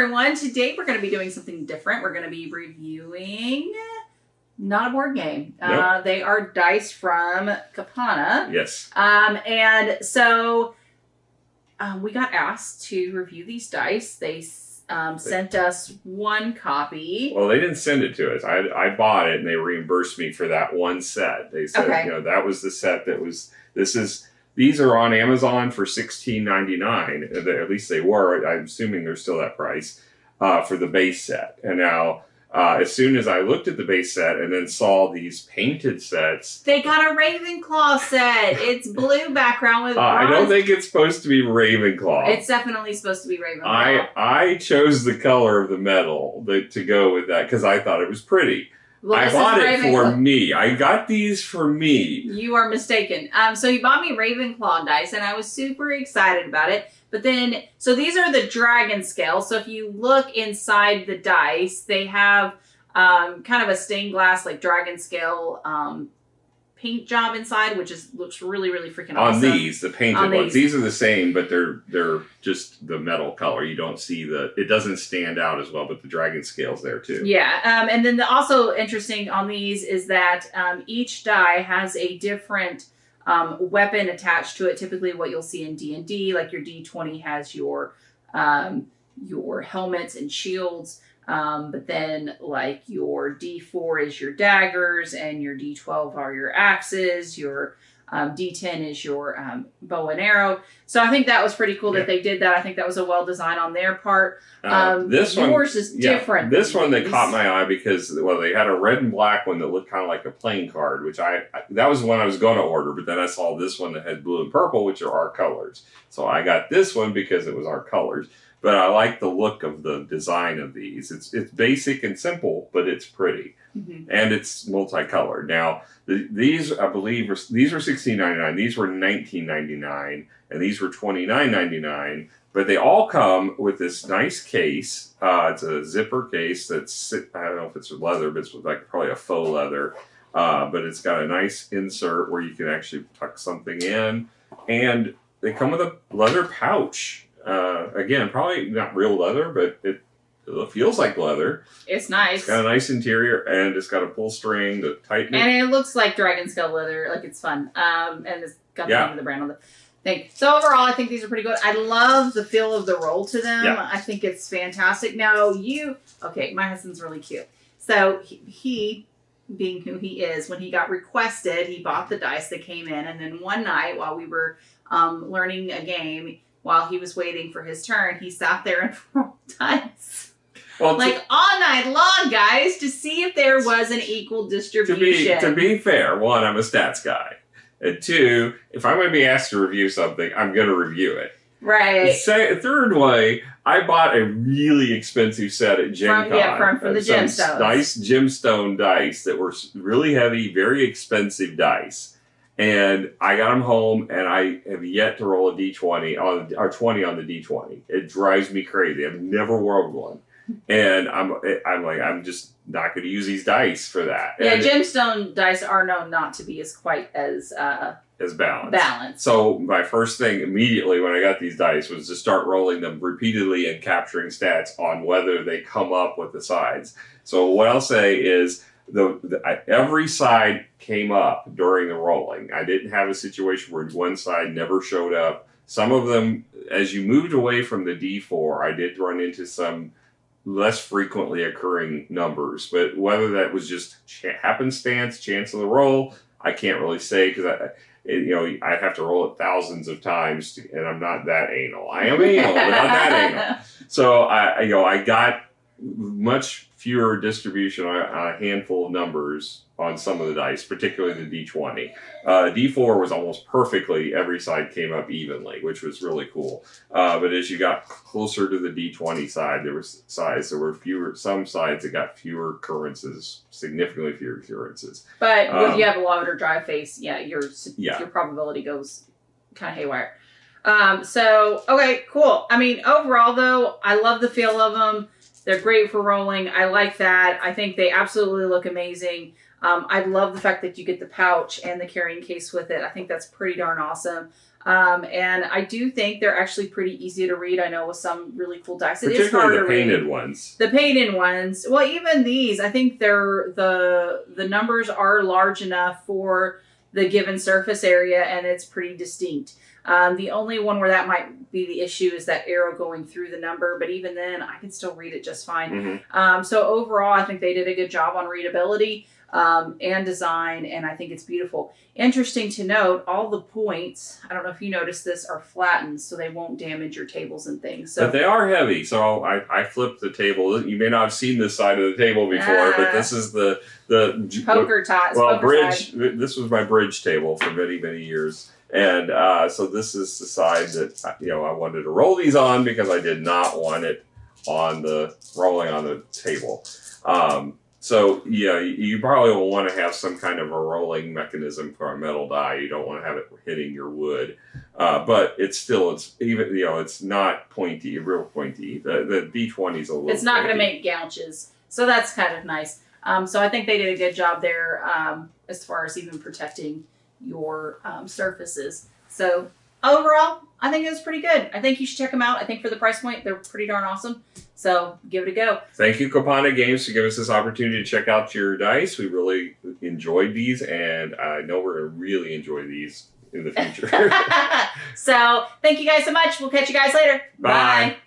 everyone. Today we're going to be doing something different. We're going to be reviewing not a board game. Nope. They are dice from Kopana. Yes. And so we got asked to review these dice. They sent us one copy. Well, they didn't send it to us. I bought it and they reimbursed me for that one set. They said, that was the set that was, these are on Amazon for $16.99. At least they were. I'm assuming they're still that price for the base set. And now, as soon as I looked at the base set and then saw these painted sets, they got a Ravenclaw set. It's blue background with bronze. I don't think it's supposed to be Ravenclaw. It's definitely supposed to be Ravenclaw. I chose the color of the metal to go with that because I thought it was pretty. Well, I bought it for me. I got these for me. You are mistaken. So he bought me Ravenclaw dice, and I was super excited about it. But then, so these are the dragon scale. So if you look inside the dice, they have kind of a stained glass, like dragon scale paint job inside, which looks really, really freaking awesome. On these, the painted ones, these are the same, but they're just the metal color. You don't see it doesn't stand out as well, but the dragon scale's there too. Yeah, and then also interesting on these is that each die has a different weapon attached to it. Typically what you'll see in D&D, like your D20 has your helmets and shields. But then like your D4 is your daggers and your D12 are your axes, your D10 is your bow and arrow. So I think that was pretty cool that they did that. I think that was a well design on their part. Yours is different. This one that caught my eye because, well, they had a red and black one that looked kind of like a playing card, which that was the one I was going to order, but then I saw this one that had blue and purple, which are our colors. So I got this one because it was our colors. But I like the look of the design of these. It's basic and simple, but it's pretty. Mm-hmm. And it's multicolored. Now, these, I believe, these were $16.99. These were $19.99. And these were $29.99. But they all come with this nice case. It's a zipper case that's, I don't know if it's leather, but it's like probably a faux leather. But it's got a nice insert where you can actually tuck something in. And they come with a leather pouch. Again, probably not real leather, but it feels like leather. It's nice. It's got a nice interior, and it's got a pull string to tighten it. And it looks like dragon scale leather. Like, it's fun. And it's got the name of the brand on the thing. So overall, I think these are pretty good. I love the feel of the roll to them. Yeah. I think it's fantastic. Now, my husband's really cute. So he, being who he is, when he got requested, he bought the dice that came in. And then one night, while we were learning a game, while he was waiting for his turn, he sat there and rolled dice. Well, like all night long, guys, to see if there was an equal distribution. To be fair, one, I'm a stats guy. And two, if I'm going to be asked to review something, I'm going to review it. Right. Third way, I bought a really expensive set at Gen Con. From the gemstones. Nice gemstone dice that were really heavy, very expensive dice. And I got them home, and I have yet to roll a D20 or 20 on the D20. It drives me crazy. I've never rolled one, and I'm just not going to use these dice for that. Yeah, gemstone dice are known not to be quite as balanced. So my first thing immediately when I got these dice was to start rolling them repeatedly and capturing stats on whether they come up with the sides. So what I'll say is, every side came up during the rolling. I didn't have a situation where one side never showed up. Some of them, as you moved away from the D4, I did run into some less frequently occurring numbers. But whether that was just happenstance, chance of the roll, I can't really say because I'd have to roll it thousands of times, and I'm not that anal. I am anal, but not that anal. So I got much fewer distribution on a handful of numbers on some of the dice, particularly the D20. D4 was almost perfectly, every side came up evenly, which was really cool. But as you got closer to the D20 side, there were fewer, some sides that got fewer occurrences, significantly fewer occurrences. But if you have a longer drive face, your probability goes kind of haywire. Okay, cool. I mean, overall though, I love the feel of them. They're great for rolling. I like that. I think they absolutely look amazing. I love the fact that you get the pouch and the carrying case with it. I think that's pretty darn awesome. And I do think they're actually pretty easy to read. I know with some really cool dice, it is hard particularly to the read. painted ones. The painted ones. Well, even these, I think the numbers are large enough for the given surface area, and it's pretty distinct. The only one where that might be the issue is that arrow going through the number, but even then, I can still read it just fine. So overall, I think they did a good job on readability and design, and I think it's beautiful. Interesting to note, all the points, I don't know if you noticed this, are flattened, so they won't damage your tables and things. So, but they are heavy, so I flipped the table. You may not have seen this side of the table before, but this is the poker top. Well, bridge. Side. This was my bridge table for many, many years. And so this is the side that I wanted to roll these on because I did not want it on the rolling on the table. So yeah, you probably will want to have some kind of a rolling mechanism for a metal die. You don't want to have it hitting your wood, but it's not pointy, real pointy. The D20 is a little. It's not going to make gouges, so that's kind of nice. So I think they did a good job there as far as even protecting your surfaces. So overall, I think it was pretty good. I think you should check them out. I think for the price point, they're pretty darn awesome. So give it a go. Thank you, Kopana Games, for giving us this opportunity to check out your dice. We really enjoyed these, and I know we're going to really enjoy these in the future. So thank you guys so much. We'll catch you guys later. Bye. Bye.